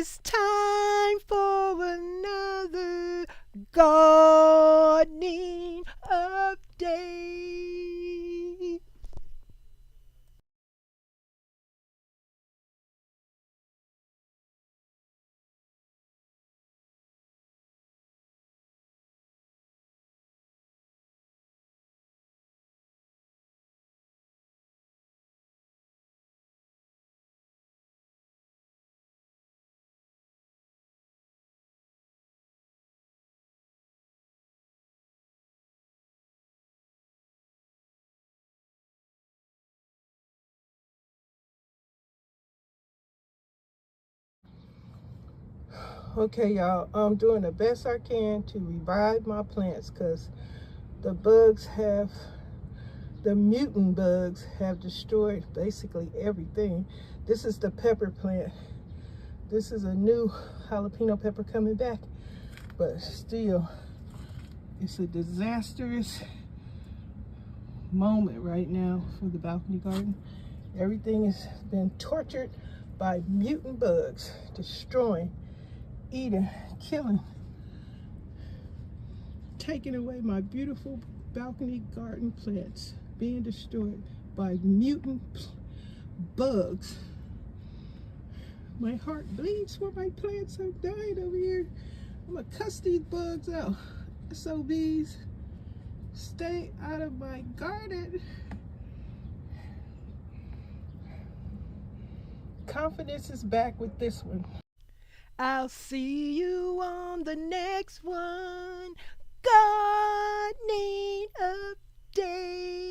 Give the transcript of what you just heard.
It's time for another gardening update. Okay, y'all, I'm doing the best I can to revive my plants because the mutant bugs have destroyed basically everything. This is the pepper plant. This is a new jalapeno pepper coming back, but still, it's a disastrous moment right now for the balcony garden. Everything has been tortured by mutant bugs, destroying, eating, killing, taking away my beautiful balcony garden plants, being destroyed by mutant bugs. My heart bleeds for my plants. I'm dying over here. I'm gonna cuss these bugs out. SOBs, stay out of my garden. Confidence is back with this one. I'll see you on the next one. Gardening update.